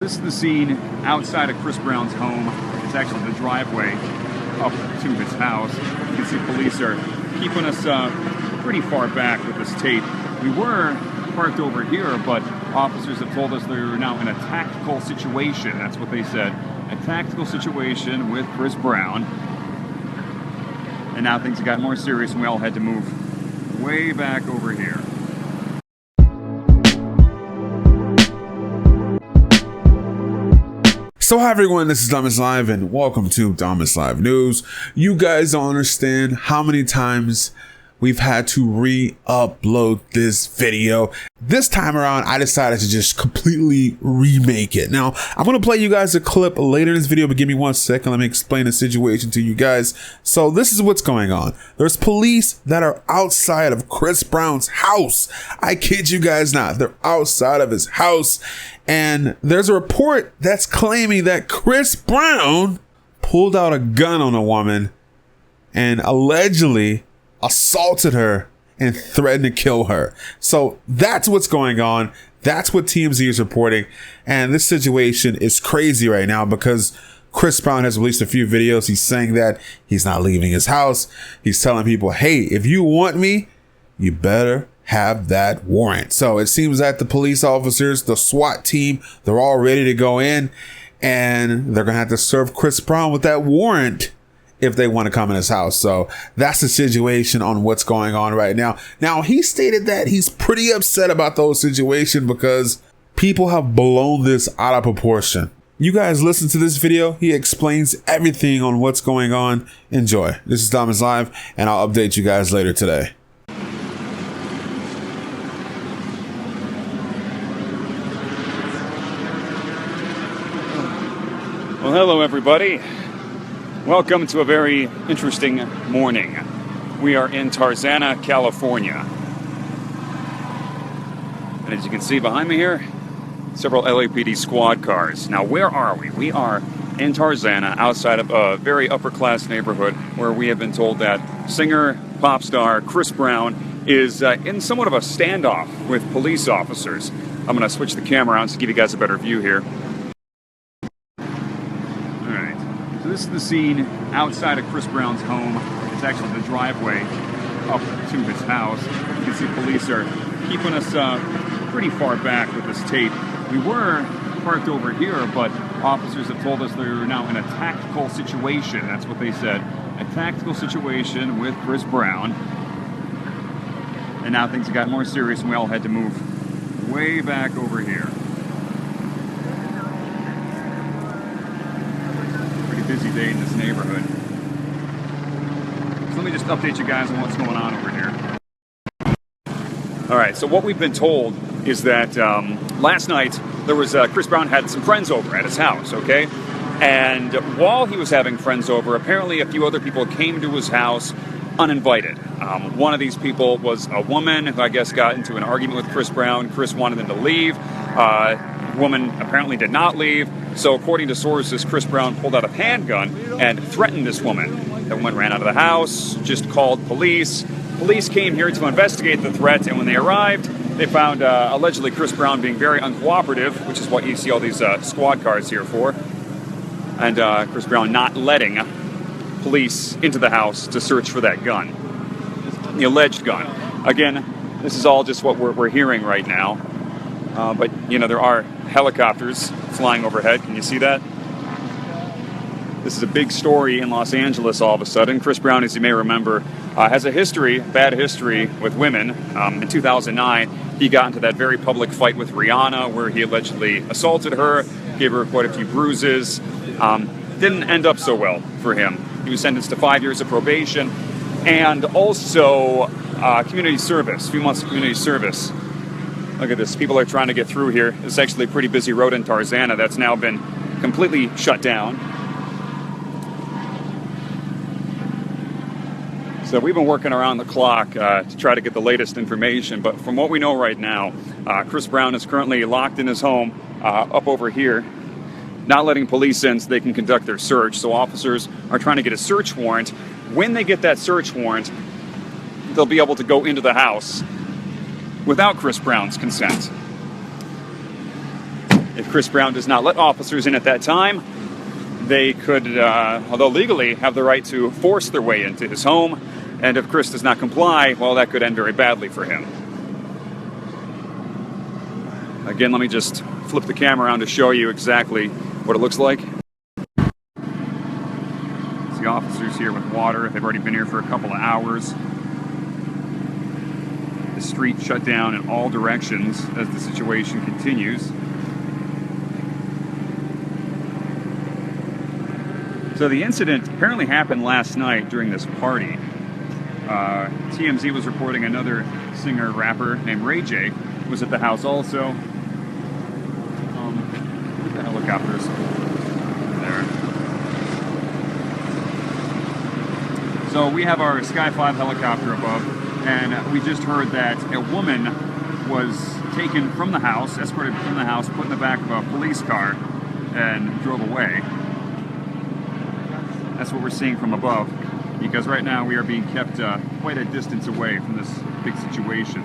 This is the scene outside of Chris Brown's home. It's actually the driveway up to his house. You can see police are keeping us pretty far back with this tape. We were parked over here, but officers have told us they're now in a tactical situation. That's what they said. A tactical situation with Chris Brown. And now things have gotten more serious and we all had to move way back over here. So hi everyone, this is DomisLive and welcome to DomisLive News. You guys don't understand how many times we've had to re-upload this video. This time around, I decided to just completely remake it. Now, I'm going to play you guys a clip later in this video, but give me 1 second. Let me explain the situation to you guys. So this is what's going on. There's police that are outside of Chris Brown's house. I kid you guys not. They're outside of his house. And there's a report that's claiming that Chris Brown pulled out a gun on a woman and allegedly assaulted her and threatened to kill her. So that's what's going on. That's what TMZ is reporting. And this situation is crazy right now because Chris Brown has released a few videos. He's saying that he's not leaving his house. He's telling people, hey, if you want me, you better have that warrant. So it seems that the police officers, the SWAT team, they're all ready to go in and they're going to have to serve Chris Brown with that warrant if they want to come in his house. So that's the situation on what's going on right now. Now, he stated that he's pretty upset about the whole situation because people have blown this out of proportion. You guys listen to this video. He explains everything on what's going on. Enjoy. This is DomisLive and I'll update you guys later today. Well, hello everybody. Welcome to a very interesting morning. We are in Tarzana, California. And as you can see behind me here, several LAPD squad cars. Now, where are we? We are in Tarzana, outside of a very upper-class neighborhood where we have been told that singer, pop star Chris Brown is in somewhat of a standoff with police officers. I'm going to switch the camera around to give you guys a better view here. This is the scene outside of Chris Brown's home. It's actually the driveway up to his house. You can see police are keeping us pretty far back with this tape. We were parked over here, but officers have told us they're now in a tactical situation. That's what they said. A tactical situation with Chris Brown. And now things have gotten more serious and we all had to move way back over here. Busy day in this neighborhood. So let me just update you guys on what's going on over here. Alright, so what we've been told is that last night there was Chris Brown had some friends over at his house, okay? And while he was having friends over, apparently a few other people came to his house uninvited. One of these people was a woman who I guess got into an argument with Chris Brown. Chris wanted them to leave. Woman apparently did not leave. So according to sources, Chris Brown pulled out a handgun and threatened this woman. The woman ran out of the house, just called police. Police came here to investigate the threat, and when they arrived, they found allegedly Chris Brown being very uncooperative, which is what you see all these squad cars here for, and Chris Brown not letting police into the house to search for that gun, the alleged gun. Again, this is all just what we're hearing right now. But, you know, there are helicopters flying overhead. Can you see that? This is a big story in Los Angeles all of a sudden. Chris Brown, as you may remember, has a history, bad history with women. In 2009, he got into that very public fight with Rihanna where he allegedly assaulted her, gave her quite a few bruises. Didn't end up so well for him. He was sentenced to 5 years of probation and also community service, a few months of community service. Look at this. People are trying to get through here. It's actually a pretty busy road in Tarzana that's now been completely shut down. So we've been working around the clock to try to get the latest information. But from what we know right now, Chris Brown is currently locked in his home up over here, not letting police in so they can conduct their search. So officers are trying to get a search warrant. When they get that search warrant, they'll be able to go into the house without Chris Brown's consent. If Chris Brown does not let officers in at that time, they could, although legally, have the right to force their way into his home. And if Chris does not comply, well, that could end very badly for him. Again, let me just flip the camera around to show you exactly what it looks like. It's the officers here with water. They've already been here for a couple of hours. The street shut down in all directions as the situation continues. So the incident apparently happened last night during this party. TMZ was reporting another singer-rapper named Ray J was at the house also. Look at the helicopters there. So we have our Sky 5 helicopter above, and we just heard that a woman was taken from the house, escorted from the house, put in the back of a police car, and drove away. That's what we're seeing from above, because right now we are being kept quite a distance away from this big situation.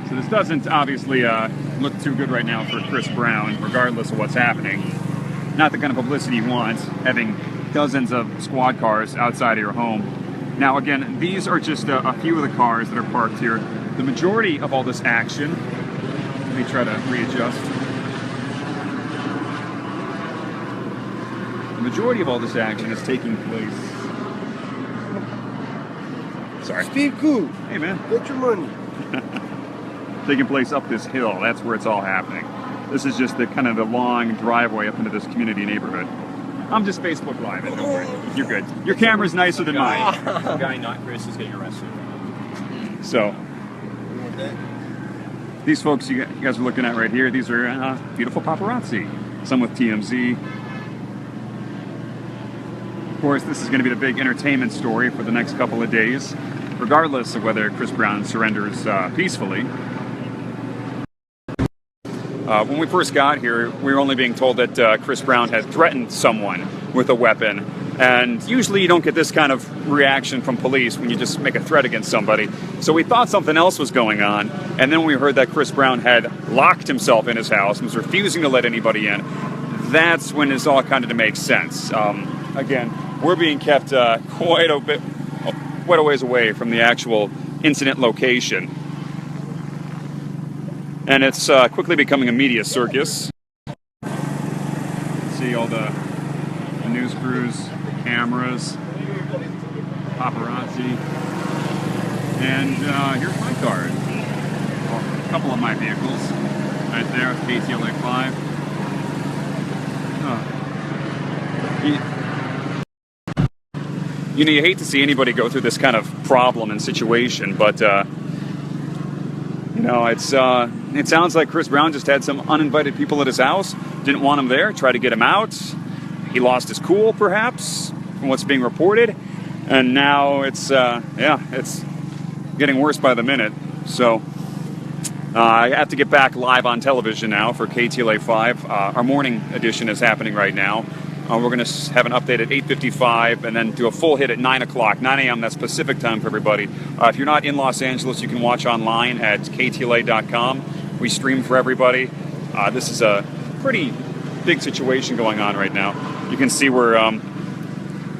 So this doesn't obviously look too good right now for Chris Brown, regardless of what's happening. Not the kind of publicity you want, having dozens of squad cars outside of your home. Now again, these are just a few of the cars that are parked here. The majority of all this action, let me try to readjust. The majority of all this action is taking place. Sorry. Steve Cool. Hey man. Get your money. Taking place up this hill. That's where it's all happening. This is just the kind of the long driveway up into this community neighborhood. I'm just Facebook Live. Don't worry. You're good. Your camera's nicer than mine. The guy, not Chris, is getting arrested. So, these folks you guys are looking at right here, these are beautiful paparazzi. Some with TMZ. Of course, this is going to be the big entertainment story for the next couple of days, regardless of whether Chris Brown surrenders peacefully. When we first got here, we were only being told that Chris Brown had threatened someone with a weapon. And usually you don't get this kind of reaction from police when you just make a threat against somebody. So we thought something else was going on. And then we heard that Chris Brown had locked himself in his house and was refusing to let anybody in. That's when this all kind of makes sense. Again, we're being kept quite a ways away from the actual incident location. And it's quickly becoming a media circus. See all the news crews, cameras, paparazzi. And here's my car. Well, a couple of my vehicles. Right there, KTLA 5. You know, you hate to see anybody go through this kind of problem and situation, but you know, it sounds like Chris Brown just had some uninvited people at his house, didn't want him there, tried to get him out. He lost his cool, perhaps, from what's being reported, and now it's getting worse by the minute. So I have to get back live on television now for KTLA 5. Our morning edition is happening right now. We're going to have an update at 8:55 and then do a full hit at 9 o'clock, 9 a.m. That's Pacific time for everybody. If you're not in Los Angeles, you can watch online at ktla.com. We stream for everybody. This is a pretty big situation going on right now. You can see we're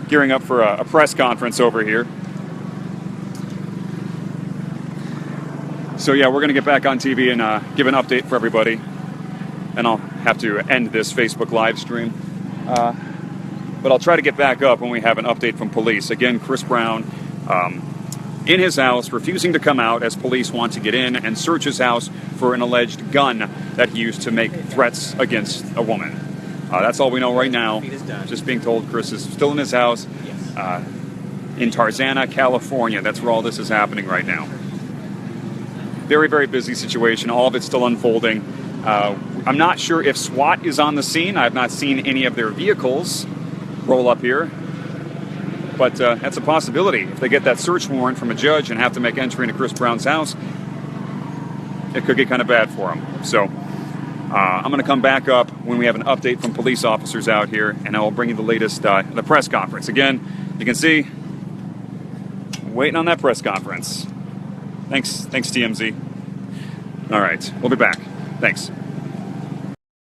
gearing up for a press conference over here. So yeah, we're going to get back on TV and give an update for everybody. And I'll have to end this Facebook live stream. But I'll try to get back up when we have an update from police. Again, Chris Brown in his house, refusing to come out as police want to get in and search his house for an alleged gun that he used to make threats against a woman. That's all we know right now. Just being told Chris is still in his house in Tarzana, California. That's where all this is happening right now. Very, very busy situation. All of it's still unfolding. I'm not sure if SWAT is on the scene. I've not seen any of their vehicles roll up here. But that's a possibility. If they get that search warrant from a judge and have to make entry into Chris Brown's house, it could get kind of bad for him. So I'm going to come back up when we have an update from police officers out here, and I will bring you the latest the press conference. Again, you can see, waiting on that press conference. Thanks TMZ. All right, we'll be back. Thanks.